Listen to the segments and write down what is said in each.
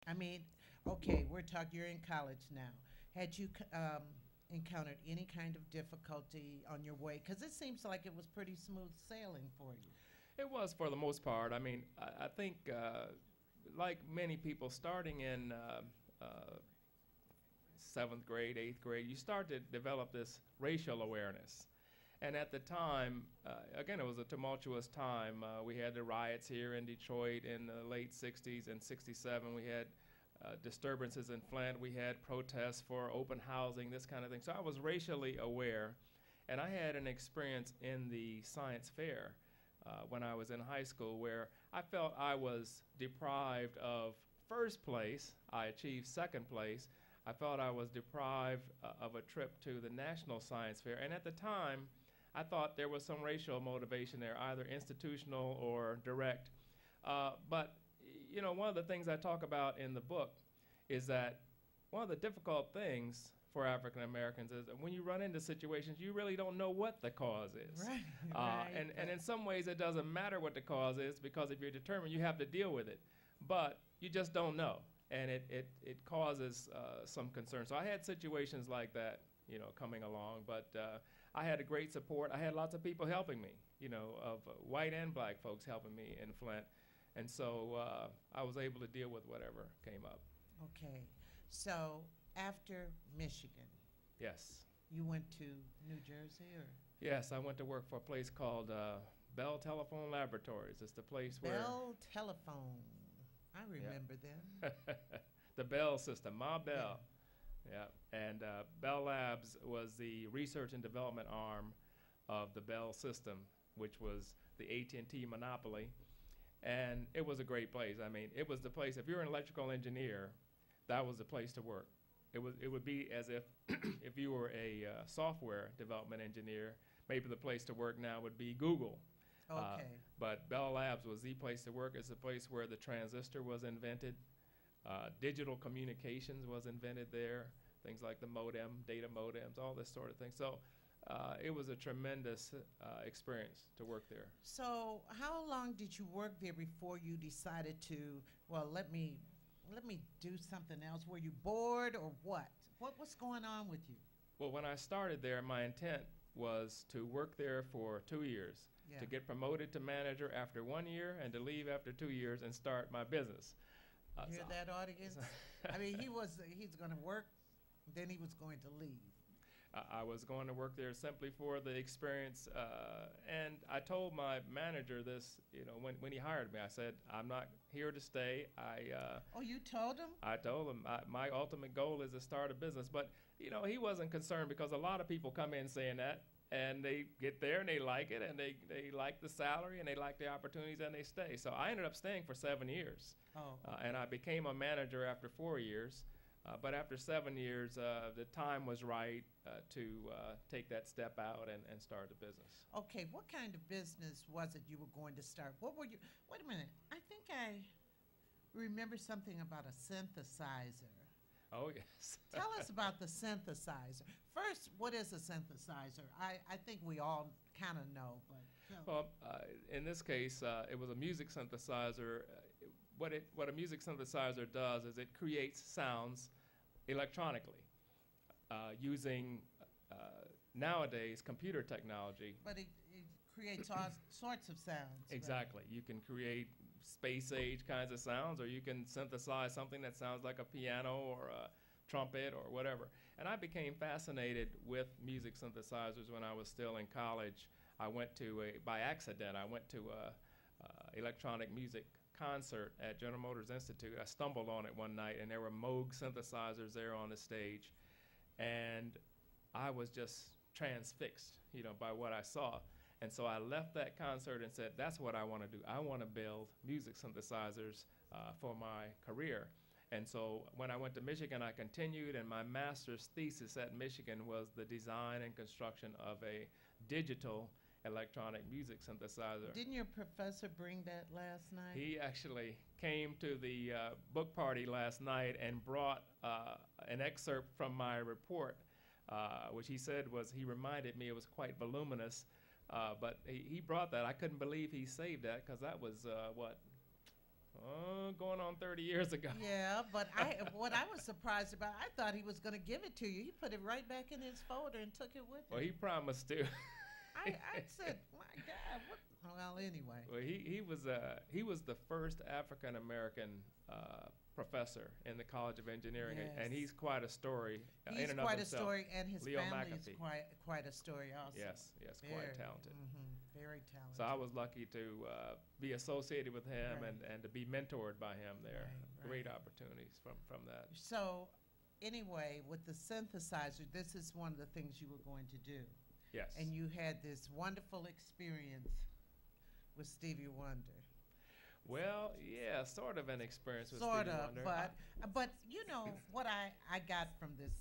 I mean, okay, you're in college now. Had you encountered any kind of difficulty on your way? Because it seems like it was pretty smooth sailing for you. It was for the most part. I mean, I think, like many people, starting in seventh grade, eighth grade, you start to develop this racial awareness. And at the time, again, it was a tumultuous time. We had the riots here in Detroit in the late 60s and 67. We had disturbances in Flint. We had protests for open housing, this kind of thing. So I was racially aware. And I had an experience in the science fair when I was in high school where I felt I was deprived of first place. I achieved second place. I felt I was deprived of a trip to the National Science Fair. And at the time, I thought there was some racial motivation there, either institutional or direct. But you know, one of the things I talk about in the book is that one of the difficult things for African Americans is that when you run into situations, you really don't know what the cause is. Right, right. And in some ways, it doesn't matter what the cause is because if you're determined, you have to deal with it. But you just don't know. And it causes some concern. So I had situations like that, you know, coming along. But I had a great support. I had lots of people helping me, you know, of white and black folks helping me in Flint. And so I was able to deal with whatever came up. Okay. So after Michigan, Yes. you went to New Jersey or Yes, I went to work for a place called Bell Telephone Laboratories. It's the place where Bell Telephone. I remember them. the Bell system, Ma Bell. Yeah. And Bell Labs was the research and development arm of the Bell system, which was the AT&T monopoly. And it was a great place. I mean, it was the place, if you're an electrical engineer, that was the place to work. It would be as if if you were a software development engineer, maybe the place to work now would be Google. Okay. But Bell Labs was the place to work. It's the place where the transistor was invented. Digital communications was invented there. Things like the modem, data modems, all this sort of thing. So it was a tremendous experience to work there. So how long did you work there before you decided to, well, let me do something else? Were you bored or what? What was going on with you? Well, when I started there, my intent was to work there for 2 years, Yeah. to get promoted to manager after 1 year, and to leave after 2 years and start my business. Hear that, audience? I mean, he's going to work, then he was going to leave. I was going to work there simply for the experience, and I told my manager this, you know, when he hired me. I said, I'm not here to stay. Oh, you told him? I told him my ultimate goal is to start a business. But, you know, he wasn't concerned because a lot of people come in saying that, and they get there and they like it, and they like the salary, and they like the opportunities, and they stay. So I ended up staying for 7 years. Oh. And I became a manager after 4 years. But after 7 years, the time was right to take that step out and start a business. Okay, what kind of business was it you were going to start? What were you, wait a minute, I think I remember something about a synthesizer. Oh, yes. Tell us about the synthesizer. First, what is a synthesizer? I think we all kind of know, but. Well, in this case, it was a music synthesizer. What a music synthesizer does is it creates sounds electronically using nowadays computer technology. But it creates all sorts of sounds. Exactly. You can create space age kinds of sounds, or you can synthesize something that sounds like a piano or a trumpet or whatever. And I became fascinated with music synthesizers when I was still in college. By accident, I went to a electronic music concert at General Motors Institute. I stumbled on it one night, and there were Moog synthesizers there on the stage, and I was just transfixed, you know, by what I saw. And so I left that concert and said, that's what I want to do. I want to build music synthesizers for my career. And so when I went to Michigan, I continued, and my master's thesis at Michigan was the design and construction of a digital electronic music synthesizer. Didn't your professor bring that last night? He actually came to the book party last night and brought an excerpt from my report, which he said he reminded me it was quite voluminous, but he brought that. I couldn't believe he saved that because that was, going on 30 years ago. Yeah, but what I was surprised about, I thought he was going to give it to you. He put it right back in his folder and took it with him. Well, he promised to. I said, my God, what? Well, anyway. Well, he was the first African American professor in the College of Engineering, Yes. and he's quite a story He's in and quite of a himself. story, and his Leo family is McAfee. quite a story also. Yes, quite talented. Very talented. So I was lucky to be associated with him Right. and to be mentored by him there. Right, Great right. opportunities from that. So, anyway, with the synthesizer, this is one of the things you were going to do. Yes. And you had this wonderful experience with Stevie Wonder. Well, yeah, sort of an experience with Sort Stevie of, Wonder. but you know what I got from this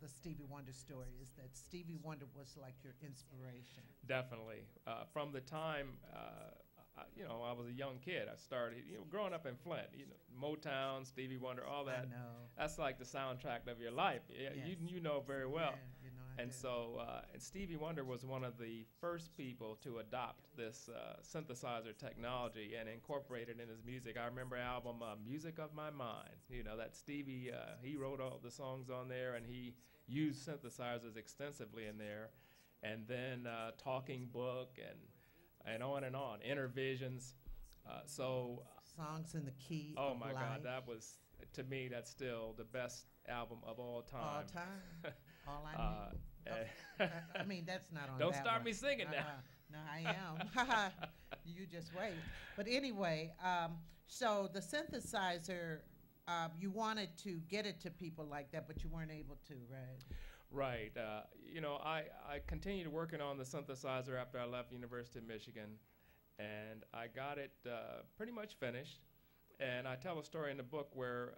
the Stevie Wonder story is that Stevie Wonder was like your inspiration. Definitely. From the time, I was a young kid, I started, growing up in Flint, Motown, Stevie Wonder, all that. I know. That's like the soundtrack of your life. Yeah, Yes. you know very well. Yeah, you know I And do. so, and Stevie Wonder was one of the first people to adopt this synthesizer technology and incorporate it in his music. I remember album Music of My Mind. That Stevie, he wrote all the songs on there, and he used synthesizers extensively in there. And then Talking Book and on and on, Intervisions. Songs in the key Oh of my life. God, that was, to me, that's still the best album of all time. All time. All I need. I mean, that's not on Don't that start one. me singing now. No, I am. You just wait. But anyway, so the synthesizer, you wanted to get it to people like that, but you weren't able to, right? Right. I continued working on the synthesizer after I left University of Michigan, and I got it pretty much finished. And I tell a story in the book where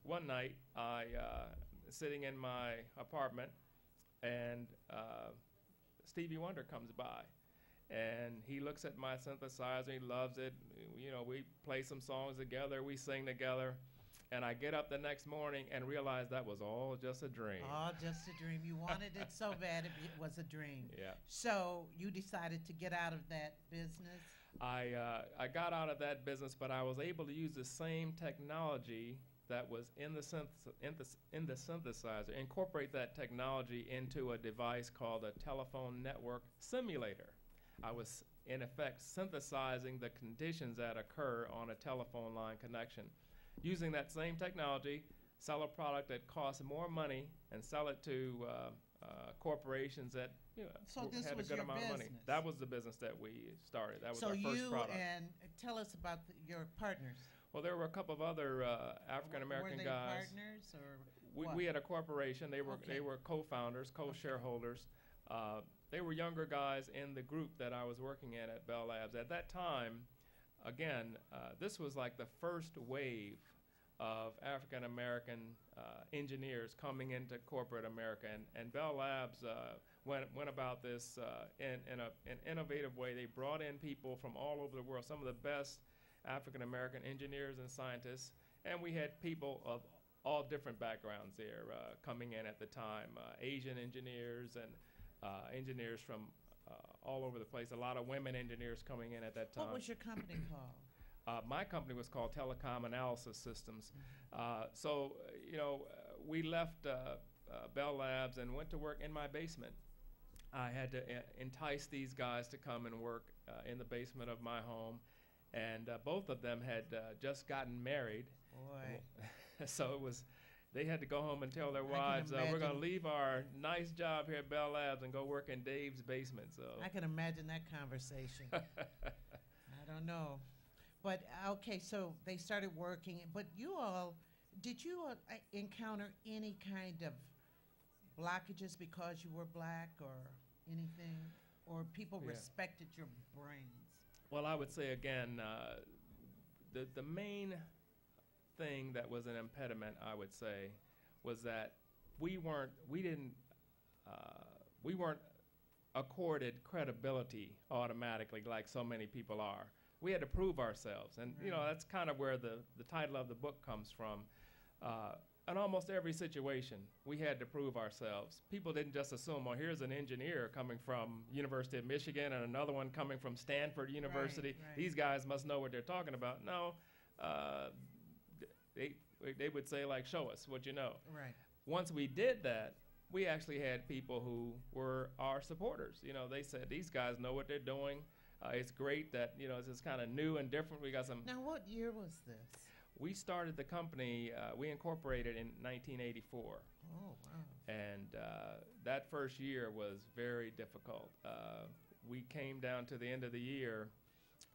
one night I sitting in my apartment, and Stevie Wonder comes by, and he looks at my synthesizer. He loves it. We play some songs together. We sing together. And I get up the next morning and realize that was all just a dream. All just a dream. You wanted it so bad it was a dream. Yeah. So you decided to get out of that business? I got out of that business, but I was able to use the same technology that was in the synthesizer, incorporate that technology into a device called a telephone network simulator. I was, in effect, synthesizing the conditions that occur on a telephone line connection. Using that same technology, sell a product that costs more money and sell it to corporations that So this had a was good your amount of money. business. That was the business that we started. That was So our first you product. and tell us about your partners. Well, there were a couple of other African American Were they guys. partners or We had a corporation. They were Okay. co-founders, co-shareholders. They were younger guys in the group that I was working at Bell Labs. At that time, again, this was like the first wave of African American engineers coming into corporate America, and Bell Labs went about this in an innovative way. They brought in people from all over the world, some of the best African American engineers and scientists, and we had people of all different backgrounds there coming in at the time, Asian engineers and engineers from all over the place, a lot of women engineers coming in at that time. what was your company called? My company was called Telecom Analysis Systems. We left Bell Labs and went to work in my basement. I had to entice these guys to come and work in the basement of my home, and both of them had just gotten married. Boy. So they had to go home and tell their can wives, we're going to imagine. leave our nice job here at Bell Labs and go work in Dave's basement. So I can imagine that conversation. I don't know. But, okay, so they started working. But did you encounter any kind of blockages because you were black or anything? Or people Yeah. respected your brains? Well, I would say again, the main thing that was an impediment, I would say, was that we weren't accorded credibility automatically like so many people are. We had to prove ourselves, and Right. that's kind of where the title of the book comes from. In almost every situation, we had to prove ourselves. People didn't just assume, well, here's an engineer coming from University of Michigan and another one coming from Stanford University. right. These guys must know what they're talking about. No, they they would say like, show us what you know. Right. Once we did that, we actually had people who were our supporters. You know, they said, these guys know what they're doing. It's great that, you know, it's kind of new and different. We got some. Now, what year was this? We started the company, we incorporated in 1984. Oh, wow. And that first year was very difficult. We came down to the end of the year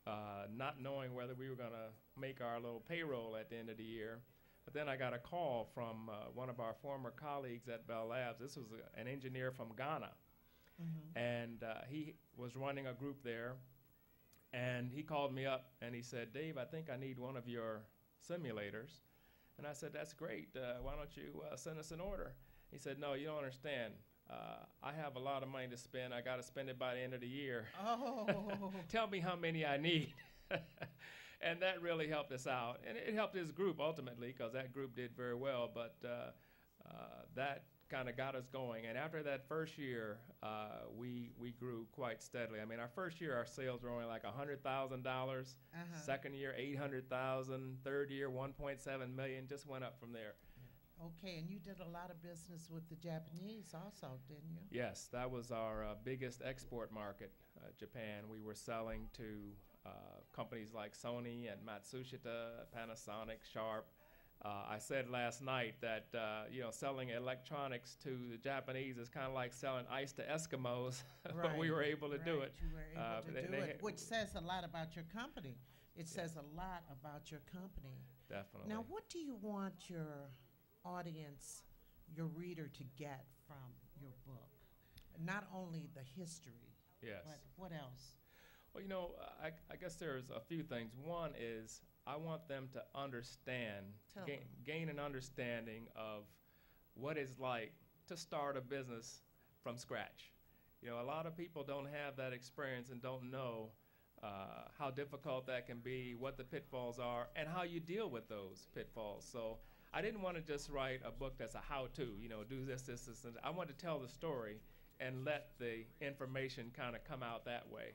not knowing whether we were going to make our little payroll at the end of the year. But then I got a call from one of our former colleagues at Bell Labs. This was an engineer from Ghana. Mm-hmm. And he was running a group there. And he called me up and he said, Dave, I think I need one of your simulators. And I said, that's great. Why don't you send us an order? He said, no, you don't understand. I have a lot of money to spend. I got to spend it by the end of the year. Oh. Tell me how many I need. And that really helped us out. And it helped his group ultimately, because that group did very well. But that kind of got us going. And after that first year, we grew quite steadily. I mean, our first year, our sales were only like $100,000. Second year, $800,000. Third year, $1.7 million. Just went up from there. Okay, and you did a lot of business with the Japanese also, didn't you? Yes, that was our biggest export market, Japan. We were selling to companies like Sony and Matsushita, Panasonic, Sharp. I said last night that you know, selling electronics to the Japanese is kind of like selling ice to Eskimos, but we were able to do it. You were able to do it, which says a lot about your company. It says a lot about your company. Definitely. Now, what do you want your audience, your reader, to get from your book? Not only the history, yes, but what else? Well, you know, I guess there's a few things. One is I want them to understand, gain an understanding of what it's like to start a business from scratch. You know, a lot of people don't have that experience and don't know how difficult that can be, what the pitfalls are, and how you deal with those pitfalls. So I didn't want to just write a book that's a how-to, you know, do this, this, this, and I wanted to tell the story and let the information kind of come out that way.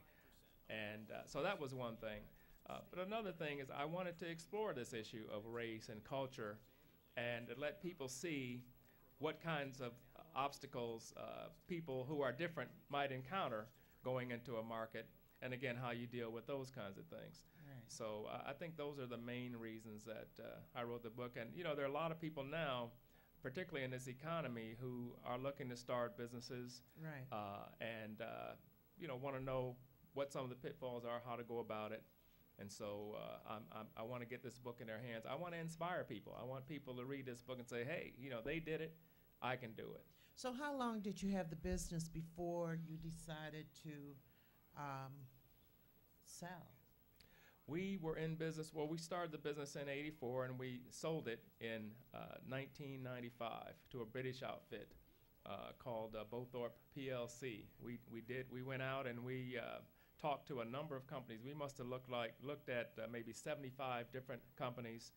And so that was one thing. But another thing is I wanted to explore this issue of race and culture and to let people see what kinds of obstacles people who are different might encounter going into a market, and again, how you deal with those kinds of things. Right. So I think those are the main reasons that I wrote the book. And, you know, there are a lot of people now, particularly in this economy, who are looking to start businesses. Right. And, you know, want to know what some of the pitfalls are, how to go about it. And so I want to get this book in their hands. I want to inspire people. I want people to read this book and say, hey, you know, they did it. I can do it. So how long did you have the business before you decided to sell? We were in business, well, we started the business in '84 and we sold it in 1995 to a British outfit called Bowthorpe PLC. We went out and we talked to a number of companies. We must have looked at maybe 75 different companies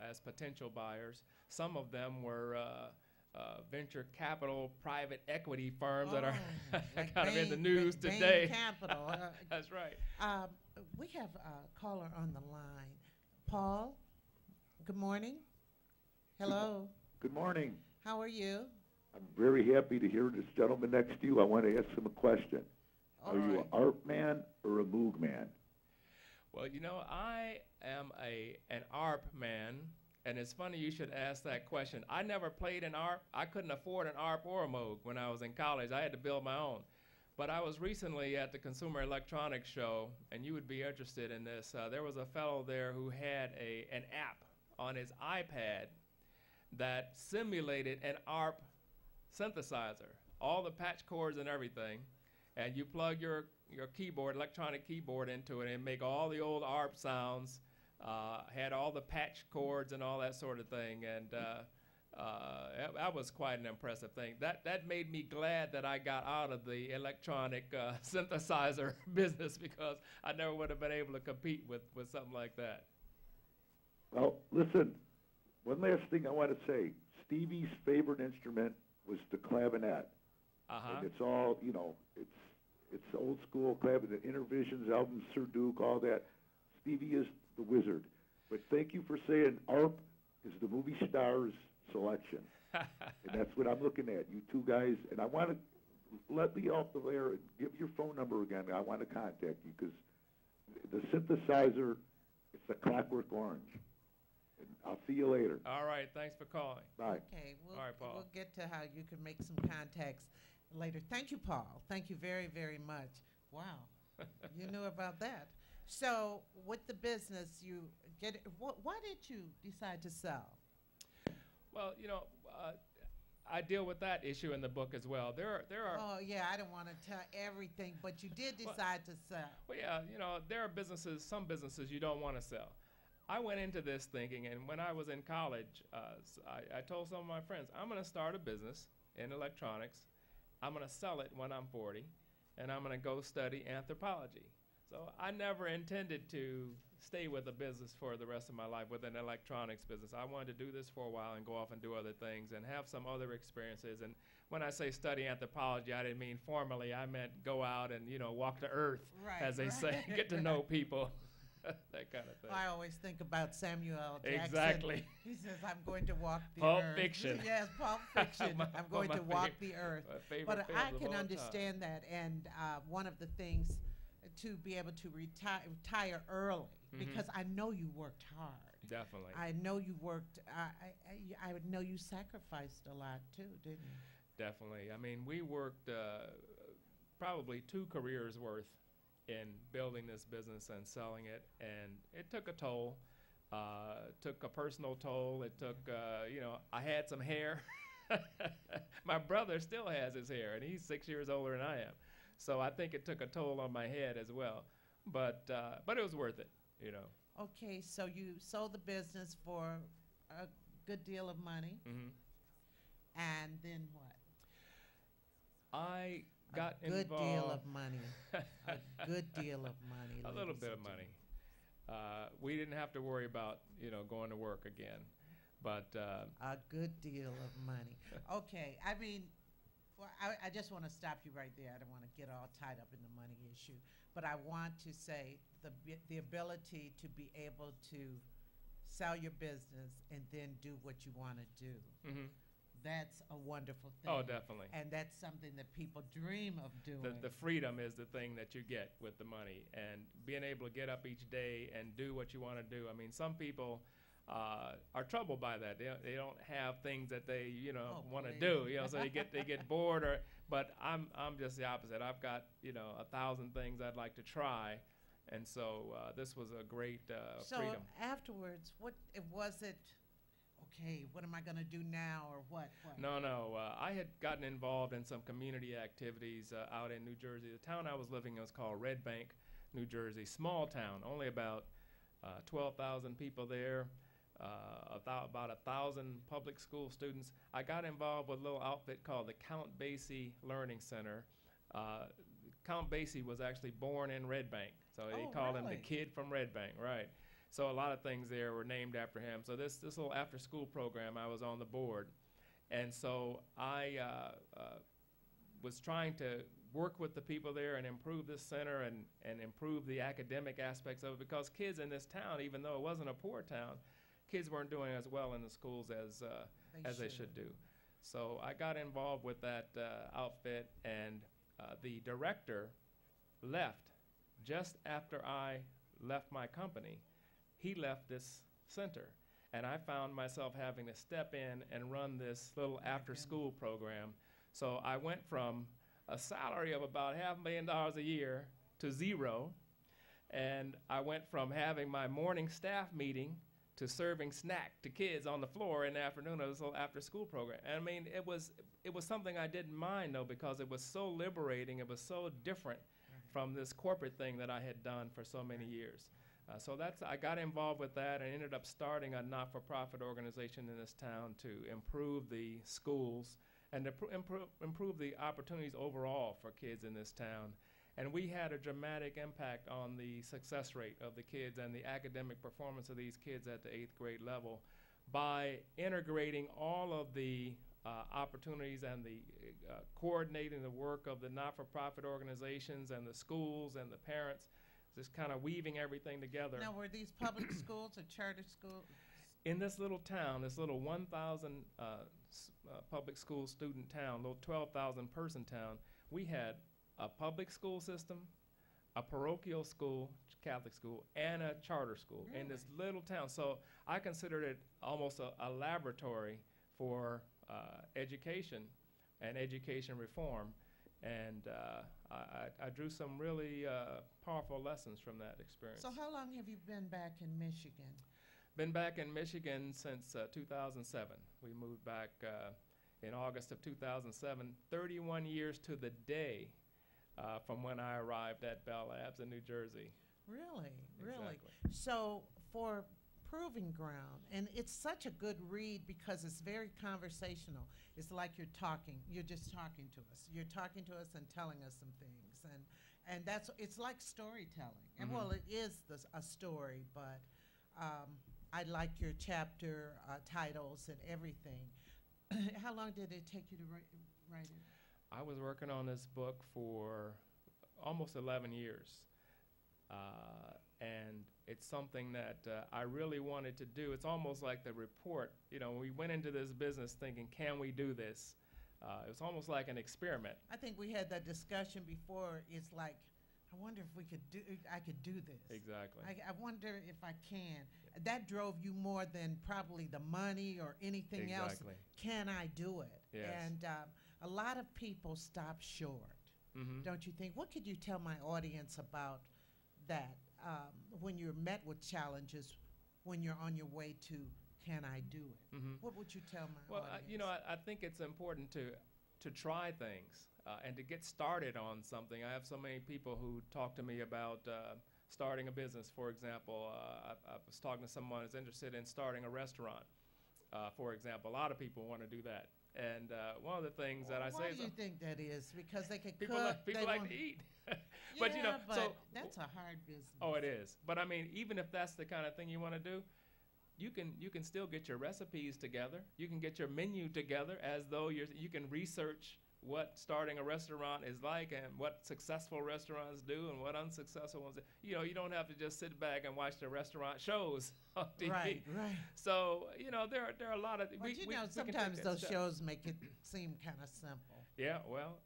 as potential buyers. Some of them were venture capital, private equity firms that are like kind of in the Bain- news Bain today. Capital. That's right. We have a caller on the line. Paul, good morning. Hello. Good morning. How are you? I'm very happy to hear this gentleman next to you. I want to ask him a question. All Are you right. an art man or a moog man? Well, you know, I am an ARP man, and it's funny you should ask that question. I never played an ARP. I couldn't afford an ARP or a moog when I was in college. I had to build my own. But I was recently at the Consumer Electronics Show, and you would be interested in this. There was a fellow there who had an app on his iPad that simulated an ARP synthesizer, all the patch cords and everything, and you plug your keyboard, electronic keyboard into it and make all the old ARP sounds, had all the patch chords and all that sort of thing, and that was quite an impressive thing. That made me glad that I got out of the electronic synthesizer business, because I never would have been able to compete with something like that. Well, listen, one last thing I want to say. Stevie's favorite instrument was the clavinet. And it's all, you know, it's old school clavinet, Intervisions, albums, Sir Duke, all that. Stevie is the wizard. But thank you for saying ARP is the movie stars selection. And that's what I'm looking at, you two guys. And I want to let me off the air and give your phone number again. I want to contact you because the synthesizer, it's a Clockwork Orange. And I'll see you later. All right. Thanks for calling. Bye. Okay, All right, Paul. we'll get to how you can make some contacts later. Thank you, Paul. Thank you very, very much. Wow, you knew about that. So with the business, you get it. Why did you decide to sell? Well, I deal with that issue in the book as well. There are. Oh yeah, I don't want to tell everything, but you did decide to sell. Well, yeah, there are some businesses you don't want to sell. I went into this thinking, and when I was in college, I told some of my friends, I'm going to start a business in electronics. I'm going to sell it when I'm 40, and I'm going to go study anthropology. So I never intended to stay with a business for the rest of my life, with an electronics business. I wanted to do this for a while and go off and do other things and have some other experiences. And when I say study anthropology, I didn't mean formally. I meant go out and, walk the earth, Right, as they say, get to know people, that kind of thing. I always think about Samuel L. Jackson. Exactly. He says, I'm going to walk the Pulp earth. Fiction. Yes, Pulp Fiction. I'm going my to walk favorite- the earth. my favorite But films I of can all time. understand that. And one of the things to be able to retire early, because I know you worked hard. Definitely. I know you worked, I would know you sacrificed a lot too, didn't you? Definitely. I mean, we worked probably 2 careers worth in building this business and selling it, and it took a toll. Took a personal toll. It took, I had some hair. My brother still has his hair, and he's 6 years older than I am. So I think it took a toll on my head as well. But it was worth it, Okay, so you sold the business for a good deal of money, and then what? I got a good involved. deal of money. A good deal of money. A little ladies bit and of money. We didn't have to worry about, going to work again. But a good deal of money. Okay, I mean, well, I just want to stop you right there. I don't want to get all tied up in the money issue, but I want to say the ability to be able to sell your business and then do what you want to do. That's a wonderful thing. Oh, definitely. And that's something that people dream of doing. The freedom is the thing that you get with the money, and being able to get up each day and do what you want to do. I mean, some people are troubled by that. They don't have things that they want to do. So they get bored. But I'm just the opposite. I've got 1,000 things I'd like to try, and so this was a great freedom. So afterwards, what was it? Okay, what am I going to do now, or what? No. I had gotten involved in some community activities out in New Jersey. The town I was living in was called Red Bank, New Jersey. Small town, only about 12,000 people there. About 1,000 public school students. I got involved with a little outfit called the Count Basie Learning Center. Count Basie was actually born in Red Bank, so they called him the kid from Red Bank, right? So a lot of things there were named after him. So this little after-school program, I was on the board, and so I was trying to work with the people there and improve this center and improve the academic aspects of it, because kids in this town, even though it wasn't a poor town, kids weren't doing as well in the schools as they should do. So I got involved with that outfit, and the director left just after I left my company. He left this center, and I found myself having to step in and run this little after-school program. So I went from a salary of about $500,000 a year to zero, and I went from having my morning staff meeting to serving snack to kids on the floor in the afternoon of this little after-school program. And I mean, it was something I didn't mind, though, because it was so liberating. It was so different from this corporate thing that I had done for so many years. So I got involved with that and ended up starting a not-for-profit organization in this town to improve the schools and to improve the opportunities overall for kids in this town. And we had a dramatic impact on the success rate of the kids and the academic performance of these kids at the 8th grade level by integrating all of the opportunities and the coordinating the work of the not-for-profit organizations and the schools and the parents. just kind of weaving everything together. Now, were these public schools or charter schools? In this little town, this little 1,000 public school student town, little 12,000 person town, we had a public school system, a parochial school, Catholic school, and a charter school in this little town. So I considered it almost a laboratory for education and education reform. And I drew some really powerful lessons from that experience. So how long have you been back in Michigan? Been back in Michigan since 2007. We moved back in August of 2007, 31 years to the day from when I arrived at Bell Labs in New Jersey. Really? Exactly. So for Proving Ground, and it's such a good read because it's very conversational. It's like you're just talking to us. You're talking to us and telling us some things. And it's like storytelling. And Mhm. well, it is a story, but I like your chapter titles and everything. How long did it take you to write it? I was working on this book for almost 11 years. And it's something that I really wanted to do. It's almost like the report. You know, we went into this business thinking, can we do this? It was almost like an experiment. I think we had that discussion before. It's like, I wonder if I could do this. Exactly. I wonder if I can. That drove you more than probably the money or anything else. Exactly. Can I do it? Yes. And a lot of people stop short, Mm-hmm. don't you think? What could you tell my audience about that when you're met with challenges, when you're on your way to can I do it? Mm-hmm. What would you tell my Well, audience? you know, I think it's important to try things and to get started on something. I have so many people who talk to me about starting a business, for example. I was talking to someone who's interested in starting a restaurant, for example. A lot of people want to do that. And one of the things that I Why say do you think that is? Because they could people cook. like, people they like want- to eat. Yeah, But, you know, but so- that's a hard business. Oh, it is. But I mean, even if that's the kind of thing you want to do, you can still get your recipes together. You can get your menu together as though you can research what starting a restaurant is like and what successful restaurants do and what unsuccessful ones. You know, you don't have to just sit back and watch the restaurant shows on TV. Right. So, you know, there are a lot of. But we you can know, take sometimes that those step. shows make it seem kind of simple. Yeah, well,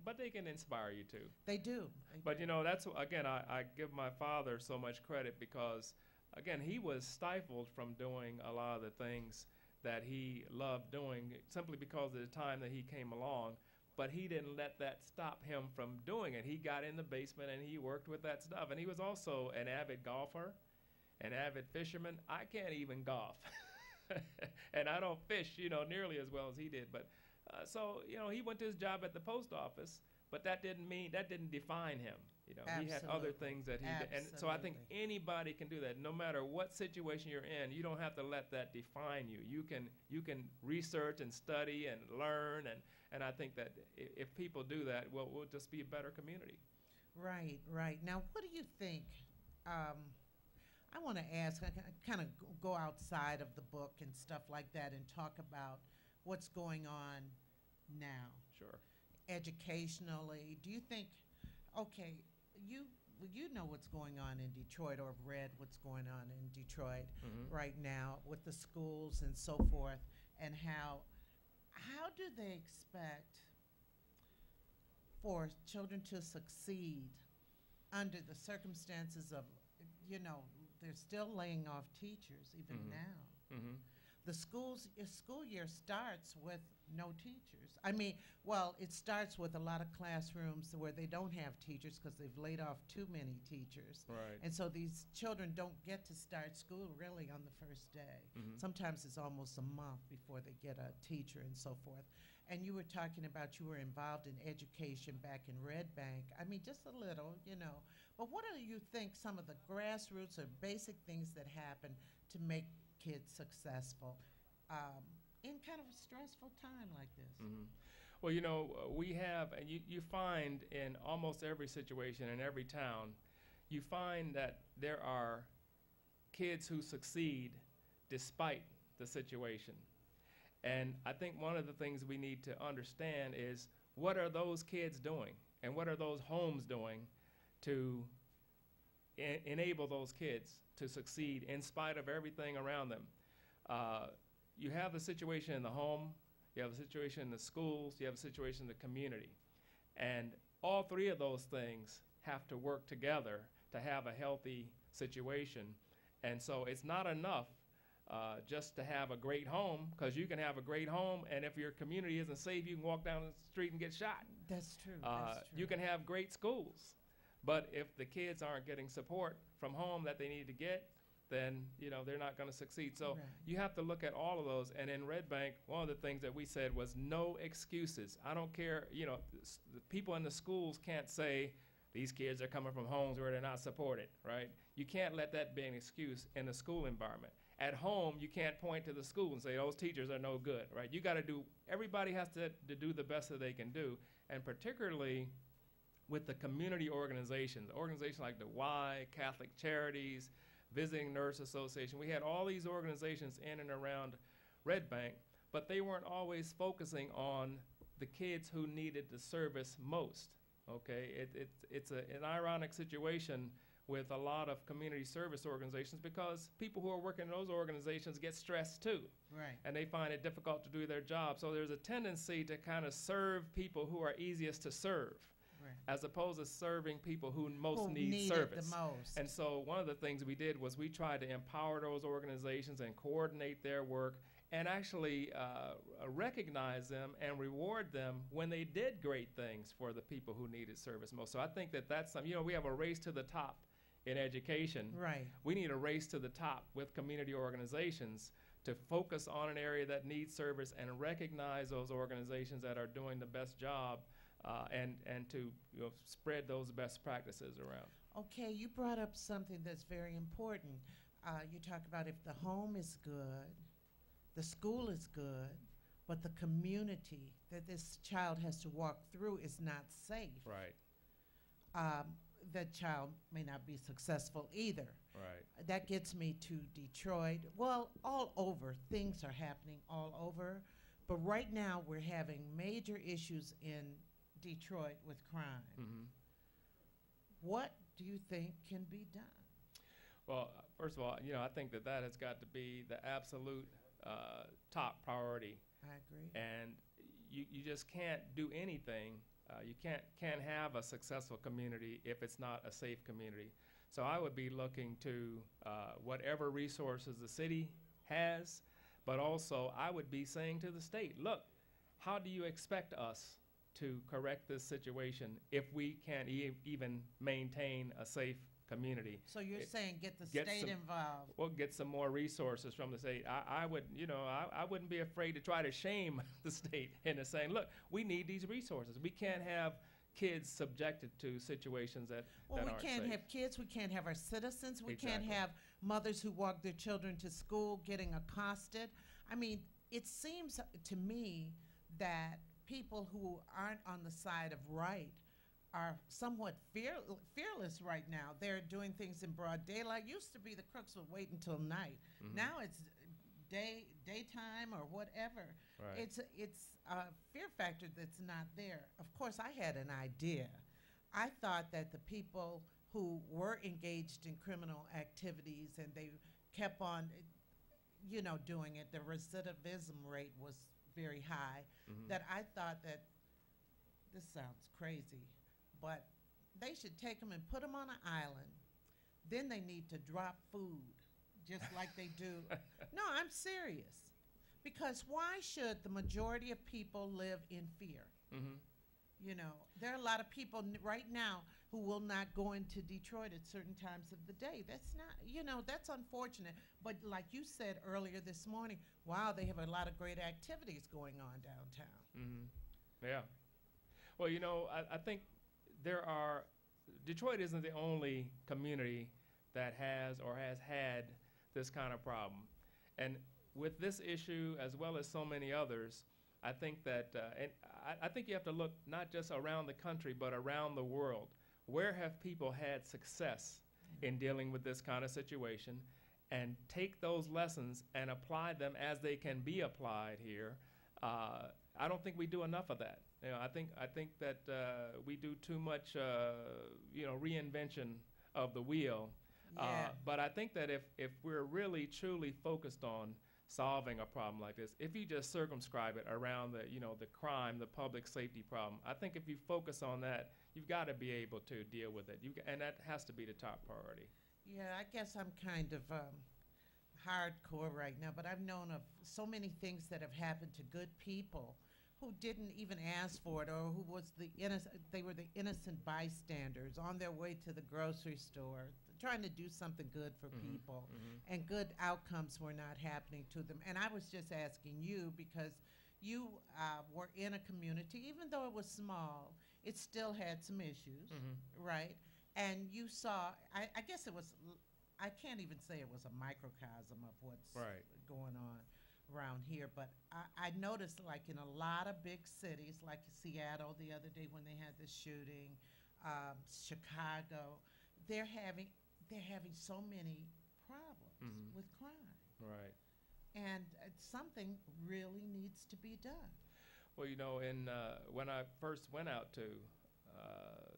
but they can inspire you too. They do. But you know, that's again, I give my father so much credit because, again, he was stifled from doing a lot of the things that he loved doing simply because of the time that he came along. But he didn't let that stop him from doing it. He got in the basement and he worked with that stuff. And he was also an avid golfer, an avid fisherman. I can't even golf. And I don't fish, you know, nearly as well as he did. But so, you know, he went to his job at the post office, but that didn't define him. You know, he had other Absolutely. things that he did. And so I think Absolutely. anybody can do that. No matter what situation you're in, you don't have to let that define you. You can research and study and learn, and I think that if people do that, well, we'll just be a better community. Right, right. Now, what do you think? I want to ask, I kind of go outside of the book and stuff like that and talk about what's going on now, Sure. educationally. Do you think, okay, you know what's going on in Detroit or have read what's going on in Detroit Mhm. right now with the schools and so forth, and how do they expect for children to succeed under the circumstances of, you know, they're still laying off teachers even Mhm. now. Mm-hmm. The school year starts with no teachers. I mean, well, it starts with a lot of classrooms where they don't have teachers because they've laid off too many teachers. Right. And so these children don't get to start school really on the first day. Mhm. Sometimes it's almost a month before they get a teacher and so forth. And you were talking about you were involved in education back in Red Bank. I mean, just a little, you know. But what do you think some of the grassroots or basic things that happen to make kids successful in kind of a stressful time like this? Mm-hmm. Well, you know, we have, and you find in almost every situation in every town, you find that there are kids who succeed despite the situation. And I think one of the things we need to understand is what are those kids doing and what are those homes doing to enable those kids to succeed in spite of everything around them. You have the situation in the home, you have a situation in the schools, you have a situation in the community. And all three of those things have to work together to have a healthy situation. And so it's not enough just to have a great home, because you can have a great home, and if your community isn't safe, you can walk down the street and get shot. That's true. That's true. You can have great schools, but if the kids aren't getting support from home that they need to get, then they're not going to succeed. So you have to look at all of those. And in Red Bank, one of the things that we said was no excuses. I don't care, the people in the schools can't say these kids are coming from homes where they're not supported, right? You can't let that be an excuse in the school environment. At home, you can't point to the school and say those teachers are no good, right? You got to do, everybody has to do the best that they can do, and particularly with the community organizations like the Y, Catholic Charities, Visiting Nurse Association. We had all these organizations in and around Red Bank, but they weren't always focusing on the kids who needed the service most, okay? It's an ironic situation with a lot of community service organizations, because people who are working in those organizations get stressed too. Right. And they find it difficult to do their job. So there's a tendency to kind of serve people who are easiest to serve, as opposed to serving people who most need service. The most. And so one of the things we did was we tried to empower those organizations and coordinate their work, and actually recognize them and reward them when they did great things for the people who needed service most. So I think that that's something, we have a race to the top in education. Right. We need a race to the top with community organizations to focus on an area that needs service and recognize those organizations that are doing the best job, and to spread those best practices around. Okay, you brought up something that's very important. You talk about if the home is good, the school is good, but the community that this child has to walk through is not safe. Right. That child may not be successful either. Right. That gets me to Detroit. Well, all over, things are happening all over. But right now, we're having major issues in Detroit with crime. Mm-hmm. What do you think can be done? Well, first of all, I think that has got to be the absolute top priority. I agree. And you just can't do anything. You can't have a successful community if it's not a safe community. So I would be looking to whatever resources the city has, but also I would be saying to the state, look, how do you expect us to correct this situation if we can't even maintain a safe community? So you're saying get the state involved. Well, get some more resources from the state. I wouldn't be afraid to try to shame the state into saying, look, we need these resources. We can't have kids subjected to situations that aren't safe. We can't have kids. We can't have our citizens. We can't Exactly. have mothers who walk their children to school getting accosted. I mean, it seems to me that people who aren't on the side of right are somewhat fearless right now. They're doing things in broad daylight. Used to be the crooks would wait until night. Mm-hmm. Now it's daytime or whatever. Right. It's a fear factor that's not there. Of course, I had an idea. I thought that the people who were engaged in criminal activities and they kept on, doing it, the recidivism rate was very high, Mm-hmm. that I thought that, this sounds crazy, but they should take them and put them on an island. Then they need to drop food, just like they do. No, I'm serious. Because why should the majority of people live in fear? Mm-hmm. There are a lot of people right now who will not go into Detroit at certain times of the day. That's not, that's unfortunate. But like you said earlier this morning, wow, they have a lot of great activities going on downtown. Mm-hmm. Yeah. Well, I think Detroit isn't the only community that has or has had this kind of problem. And with this issue, as well as so many others, I think that, and I think you have to look not just around the country, but around the world. Where have people had success in dealing with this kind of situation, and take those lessons and apply them as they can be applied here? I don't think we do enough of that. I think that we do too much, reinvention of the wheel. Yeah. But I think that if we're really truly focused on solving a problem like this, if you just circumscribe it around the, the crime, the public safety problem, I think if you focus on that, you've got to be able to deal with it. And that has to be the top priority. Yeah, I guess I'm kind of hardcore right now, but I've known of so many things that have happened to good people who didn't even ask for it, or who was they were the innocent bystanders on their way to the grocery store trying to do something good for people, and good outcomes were not happening to them. And I was just asking you because you were in a community, even though it was small, it still had some issues, right? And you saw, I guess it was, I can't even say it was a microcosm of what's going on around here, but I noticed, like, in a lot of big cities, like Seattle the other day when they had the shooting, Chicago, they're having so many problems with crime. Right. And something really needs to be done. Well, when I first went out to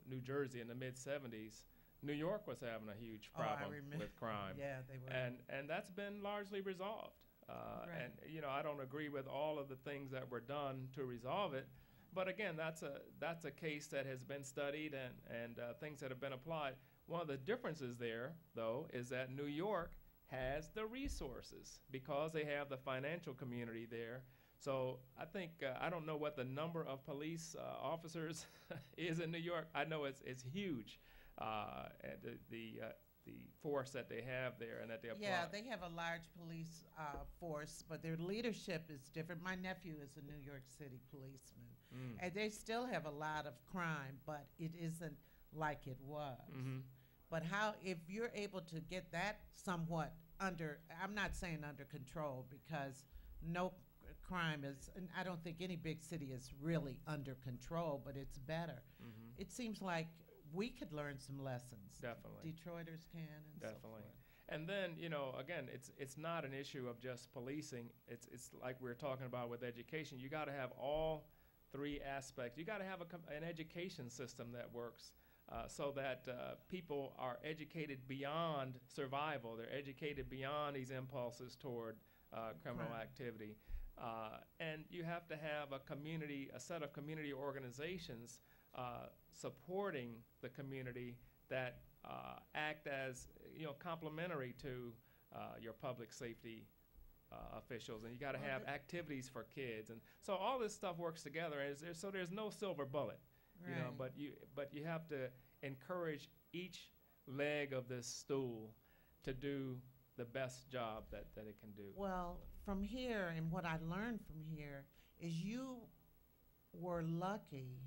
New Jersey in the mid-'70s, New York was having a huge problem with crime. Yeah, they were. And that's been largely resolved. Right. And I don't agree with all of the things that were done to resolve it, but again, that's a case that has been studied and things that have been applied. One of the differences there, though, is that New York has the resources because they have the financial community there. So I think I don't know what the number of police officers is in New York. I know it's huge, the force that they have there and that they apply. Yeah, they have a large police force, but their leadership is different. My nephew is a New York City policeman, and they still have a lot of crime, but it isn't like it was. But if you're able to get that somewhat under, I'm not saying under control, because no crime is, and I don't think any big city is really under control, but it's better. It seems like we could learn some lessons. Definitely. Detroiters can, and Definitely. so forth. And then, again, it's not an issue of just policing. It's like we're talking about with education. You got to have all three aspects. You got to have an education system that works so that people are educated beyond survival. They're educated beyond these impulses toward criminal activity. And you have to have a set of community organizations supporting the community that act as complementary to your public safety officials, and you got to have activities for kids, and so all this stuff works together. And there's no silver bullet, but you have to encourage each leg of this stool to do the best job that it can do. Well, from here, and what I learned from here is you were lucky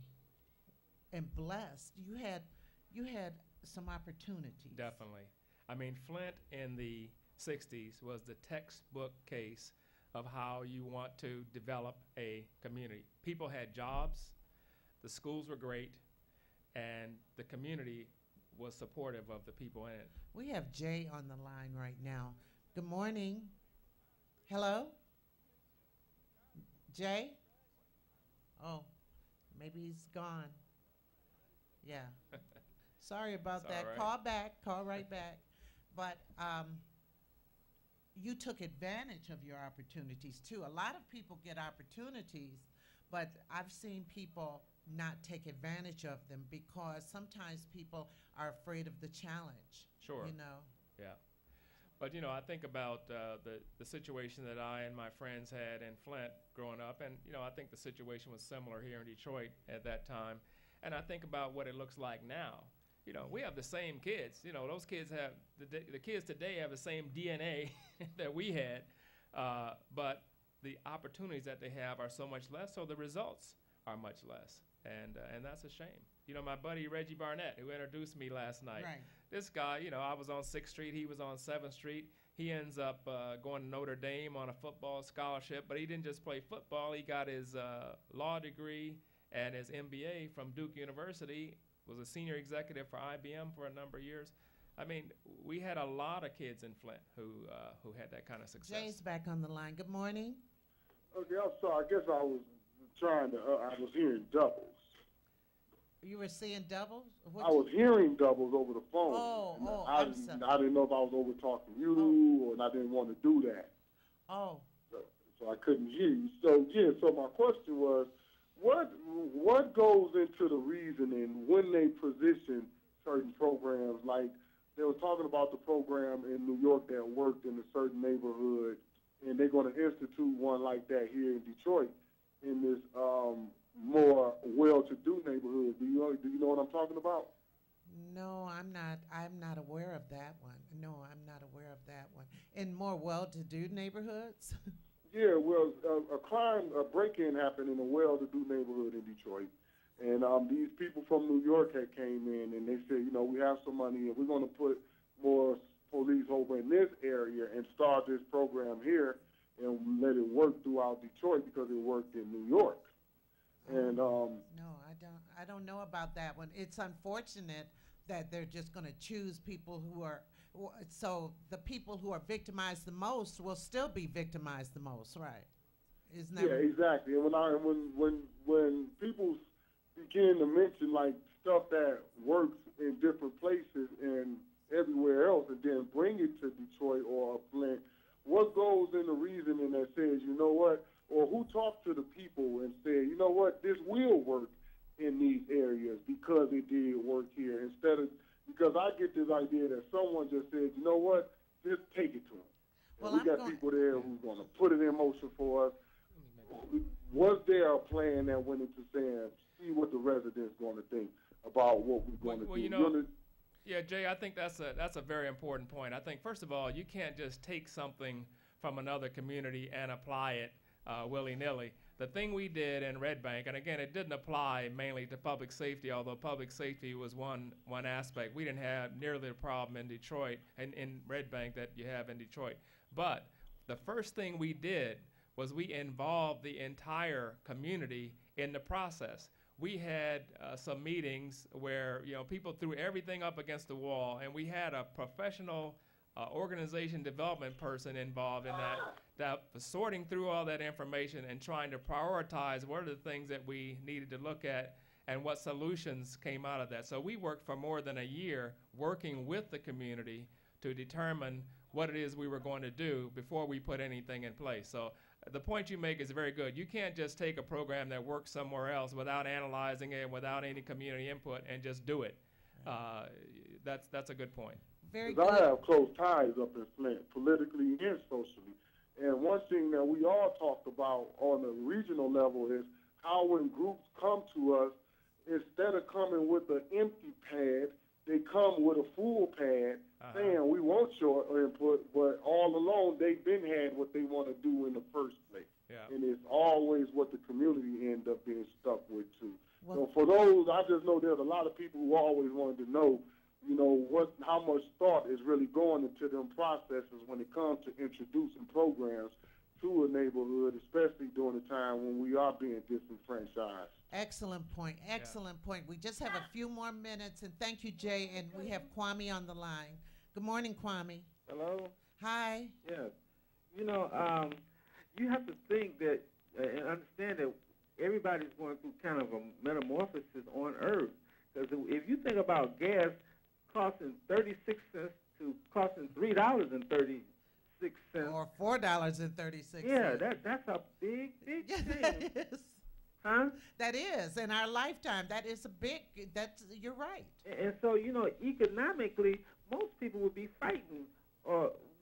and blessed. You had some opportunities. Definitely. I mean, Flint in the 60s was the textbook case of how you want to develop a community. People had jobs, the schools were great, and the community was supportive of the people in it. We have Jay on the line right now. Good morning. Hello? Jay? Oh, maybe he's gone. Yeah. Sorry about that. Right. Call right back. But you took advantage of your opportunities too. A lot of people get opportunities, but I've seen people not take advantage of them because sometimes people are afraid of the challenge. Sure. Yeah. But I think about the situation that I and my friends had in Flint growing up, and I think the situation was similar here in Detroit at that time. And I think about what it looks like now. We have the same kids. Those kids have the kids today have the same DNA that we had, but the opportunities that they have are so much less. So the results are much less, and that's a shame. My buddy Reggie Barnett, who introduced me last night. Right. This guy, I was on 6th Street, he was on 7th Street. He ends up going to Notre Dame on a football scholarship, but he didn't just play football. He got his law degree and his MBA from Duke University, was a senior executive for IBM for a number of years. I mean, we had a lot of kids in Flint who had that kind of success. Jay's back on the line. Good morning. Okay, I'm sorry. I guess I was I was hearing doubles. You were seeing doubles? What I was hearing doubles over the phone. Oh, And oh, I, I'm sorry. I didn't know if I was over talking you, and I didn't want to do that. Oh, So I couldn't hear you. So yeah, so my question was, what goes into the reasoning when they position certain programs? Like they were talking about the program in New York that worked in a certain neighborhood, and they're going to institute one like that here in Detroit in this more well-to-do neighborhood. Do you know what I'm talking about? no, I'm not. I'm not aware of that one. No, I'm not aware of that one. In more well-to-do neighborhoods? Yeah, well, a break-in happened in a well-to-do neighborhood in Detroit, and these people from New York had came in, and they said, you know, we have some money, and we're going to put more police over in this area and start this program here, and let it work throughout Detroit because it worked in New York. And No, I don't know about that one. It's unfortunate that they're just going to choose people who are so the people who are victimized the most will still be victimized the most, right? Isn't that yeah, exactly. And when people begin to mention like stuff that works in different places and everywhere else, and then bring it to Detroit or Flint, what goes in the reasoning that says, you know what, or who talked to the people and said, you know what, this will work in these areas because it did work here, instead of, because I get this idea that someone just said, you know what, just take it to them. Well, We I'm got going- people there who's going to put it in motion for us. Was there a plan that went into saying, see what the residents going to think about what we're going to Well, do? you know, yeah, Jay, I think that's a very important point. I think, first of all, you can't just take something from another community and apply it willy-nilly. The thing we did in Red Bank, and again, it didn't apply mainly to public safety, although public safety was one aspect. We didn't have nearly the problem in Detroit and in Red Bank that you have in Detroit. But the first thing we did was we involved the entire community in the process. We had some meetings where, you know, people threw everything up against the wall, and we had a professional organization development person involved in that was sorting through all that information and trying to prioritize what are the things that we needed to look at and what solutions came out of that. So we worked for more than a year working with the community to determine what it is we were going to do before we put anything in place. So the point you make is very good. You can't just take a program that works somewhere else without analyzing it, without any community input, and just do it. That's a good point. Very Because good. I have close ties up in Flint, politically and socially. And one thing that we all talked about on the regional level is how when groups come to us, instead of coming with an empty pad, they come with a full pad, saying we want your input, but all along they've been had what they want to do in the first place. Yeah. And it's always what the community end up being stuck with too. Well, So for those, I just know there's a lot of people who always wanted to know, you know, how much thought is really going into them processes when it comes to introducing programs to a neighborhood, especially during the time when we are being disenfranchised. excellent point. Excellent point. We just have a few more minutes, and thank you, Jay. And we have Kwame on the line. Good morning, Kwame. Hello? Hi. Yes. You know, you have to think that and understand that everybody's going through kind of a metamorphosis on Earth. Because if you think about gas costing 36 cents to costing $3.36. Or $4.36. Yeah, that's a big Yeah, change. that is. Huh? That is in our lifetime. That is a big. You're right. And so, you know, economically, most people would be fighting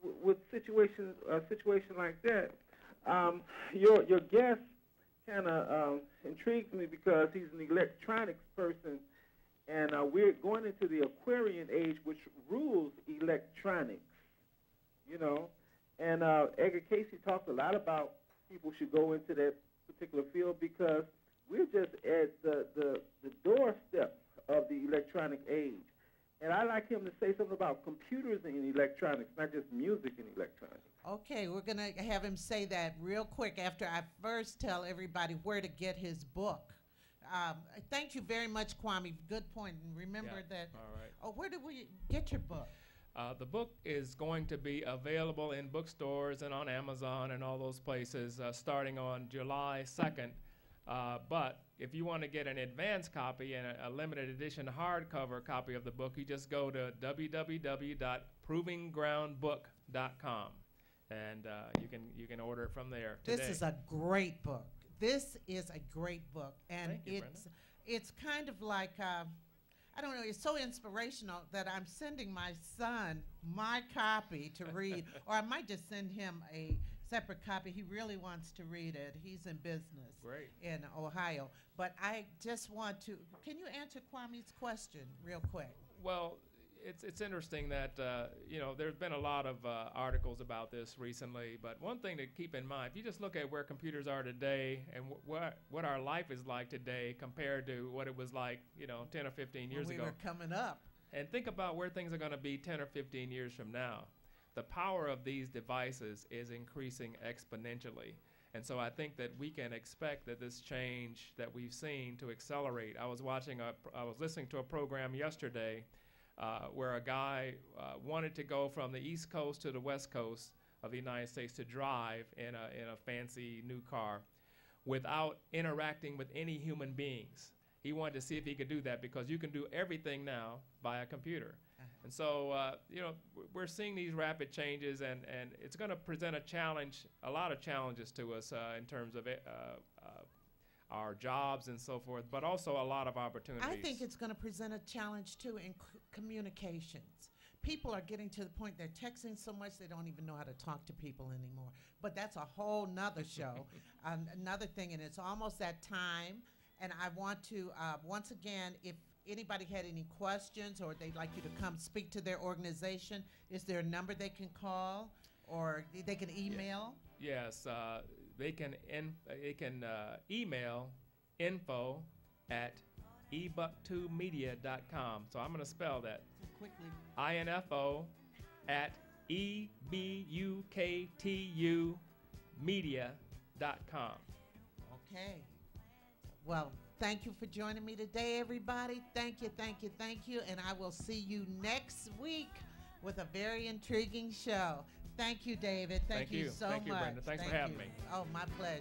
with a situation like that. Your guest kind of intrigues me because he's an electronics person, and we're going into the Aquarian age, which rules electronics. You know, and Edgar Casey talks a lot about people should go into that particular field because we're just at the doorstep of the electronic age. And I like him to say something about computers and electronics, not just music and electronics. Okay, we're going to have him say that real quick after I first tell everybody where to get his book. Thank you very much, Kwame. Good point. And remember that. All right. Oh, where do we get your book? The book is going to be available in bookstores and on Amazon and all those places starting on July 2nd. But if you want to get an advanced copy and a limited edition hardcover copy of the book, you just go to www.provinggroundbook.com, and you can order it from there today. This is a great book. This is a great book, and Thank you, it's kind of like I don't know. It's so inspirational that I'm sending my son my copy to read, or I might just send him a separate copy. He really wants to read it. He's in business Great. in Ohio. But I just want to, can you answer Kwame's question real quick? Well, it's interesting that there's been a lot of articles about this recently. But one thing to keep in mind, if you just look at where computers are today and what our life is like today compared to what it was like 10 or 15 years when ago, we were coming up. and think about where things are going to be 10 or 15 years from now. The power of these devices is increasing exponentially. And so I think that we can expect that this change that we've seen to accelerate. I was listening to a program yesterday where a guy wanted to go from the East Coast to the West Coast of the United States to drive in a fancy new car without interacting with any human beings. He wanted to see if he could do that because you can do everything now via computer. And so, we're seeing these rapid changes, and it's going to present a lot of challenges to us in terms of our jobs and so forth, but also a lot of opportunities. I think it's going to present a challenge, too, in communications. People are getting to the point they're texting so much they don't even know how to talk to people anymore. But that's a whole nother show, another thing, and it's almost that time. And I want to, once again, if anybody had any questions or they'd like you to come speak to their organization, is there a number they can call or they can email? Yes, they can email info@ebuck2media.com. So I'm going to spell that. Quickly. info@ebucktumedia.com. Okay. Well, thank you for joining me today, everybody. Thank you, thank you, thank you. And I will see you next week with a very intriguing show. Thank you, David. Thank you so much. Thank you, Brenda. Thanks for having me. Oh, my pleasure.